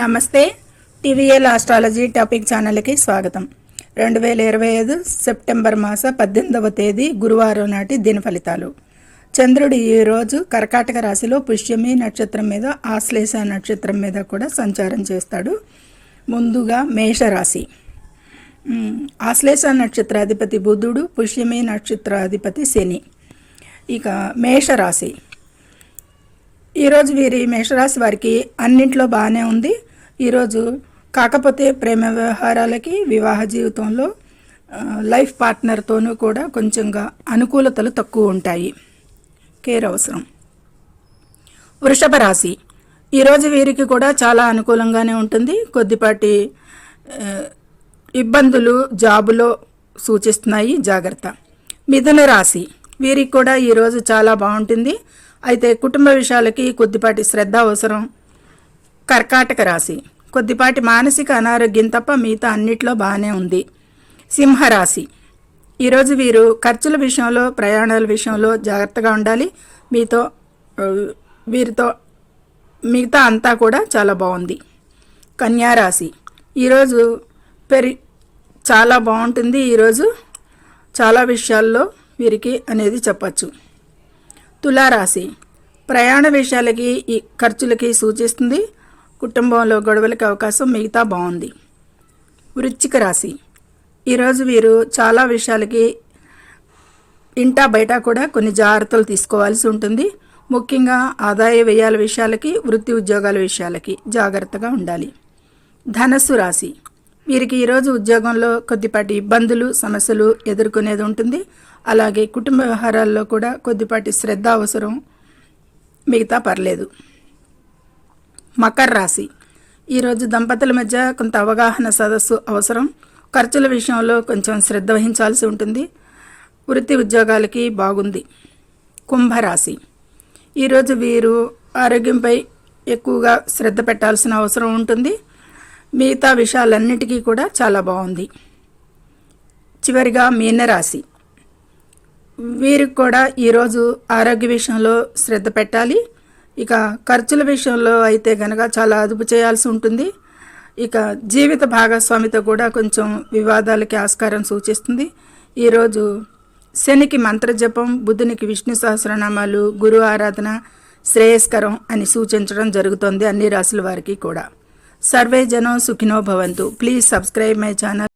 నమస్తే. TVL astrology topic ఛానల్కి స్వాగతం. 2025 సెప్టెంబర్ మాస 18వ తేదీ గురువారం నాటి దిన ఫలితాలు. చంద్రుడు ఈరోజు కర్కాటక రాశిలో పుష్యమి నక్షత్రం మీద, ఆశ్లేష నక్షత్రం మీద కూడా సంచారం చేస్తాడు. ముందుగా మేషరాశి. ఆశ్లేష నక్షత్రాధిపతి బుధుడు, పుష్యమి నక్షత్రాధిపతి శని. ఇక మేషరాశి. ఈరోజు వీరి మేషరాశి వారికి అన్నింట్లో బాగానే ఉంది ఈరోజు. కాకపోతే ప్రేమ వ్యవహారాలకి, వివాహ జీవితంలో లైఫ్ పార్ట్నర్తోనూ కూడా కొంచెంగా అనుకూలతలు తక్కువ ఉంటాయి. కేర్ అవసరం. వృషభ రాశి. ఈరోజు వీరికి కూడా చాలా అనుకూలంగానే ఉంటుంది. కొద్దిపాటి ఇబ్బందులు జాబులో సూచిస్తున్నాయి, జాగ్రత్త. మిథున రాశి. వీరికి కూడా ఈరోజు చాలా బాగుంటుంది. అయితే కుటుంబ విషయాలకి కొద్దిపాటి శ్రద్ధ అవసరం. కర్కాటక రాశి. కొద్దిపాటి మానసిక అనారోగ్యం తప్ప మిగతా అన్నిట్లో బాగానే ఉంది. సింహరాశి. ఈరోజు వీరు ఖర్చుల విషయంలో, ప్రయాణాల విషయంలో జాగ్రత్తగా ఉండాలి. వీరితో మిగతా అంతా కూడా చాలా బాగుంది. కన్యారాశి. ఈరోజు చాలా బాగుంటుంది. ఈరోజు చాలా విషయాల్లో వీరికి అనేది చెప్పచ్చు. తులారాశి. ప్రయాణ విషయాలకి, ఈ ఖర్చులకి సూచిస్తుంది. కుటుంబంలో గొడవలకి అవకాశం, మిగతా బాగుంది. వృశ్చిక రాశి. ఈరోజు వీరు చాలా విషయాలకి ఇంటా బయట కూడా కొన్ని జాగ్రత్తలు తీసుకోవాల్సి ఉంటుంది. ముఖ్యంగా ఆదాయ వ్యయాల విషయాలకి, వృత్తి ఉద్యోగాల విషయాలకి జాగ్రత్తగా ఉండాలి. ధనస్సు రాశి. వీరికి ఈరోజు ఉద్యోగంలో కొద్దిపాటి ఇబ్బందులు, సమస్యలు ఎదుర్కొనేది ఉంటుంది. అలాగే కుటుంబ వ్యవహారాల్లో కూడా కొద్దిపాటి శ్రద్ధ అవసరం, మిగతా పర్లేదు. మకర రాశి. ఈరోజు దంపతుల మధ్య కొంత అవగాహన సదస్సు అవసరం. ఖర్చుల విషయంలో కొంచెం శ్రద్ధ వహించాల్సి ఉంటుంది. వృత్తి ఉద్యోగాలకి బాగుంది. కుంభరాశి. ఈరోజు వీరు ఆరోగ్యంపై ఎక్కువగా శ్రద్ధ పెట్టాల్సిన అవసరం ఉంటుంది. మిగతా విషయాలన్నిటికీ కూడా చాలా బాగుంది. చివరిగా మీనరాశి. వీరికి కూడా ఈరోజు ఆరోగ్య విషయంలో శ్రద్ధ పెట్టాలి. ఇక ఖర్చుల విషయంలో అయితే కనుక చాలా అదుపు చేయాల్సి ఉంటుంది. ఇక జీవిత భాగస్వామితో కూడా కొంచెం వివాదాలకి ఆస్కారం సూచిస్తుంది. ఈరోజు శనికి మంత్రజపం, బుధునికి విష్ణు సహస్రనామాలు, గురు ఆరాధన శ్రేయస్కరం అని సూచించడం జరుగుతుంది అన్ని రాశుల వారికి కూడా. సర్వే జనం సుఖినో భవంతు. Please subscribe my channel.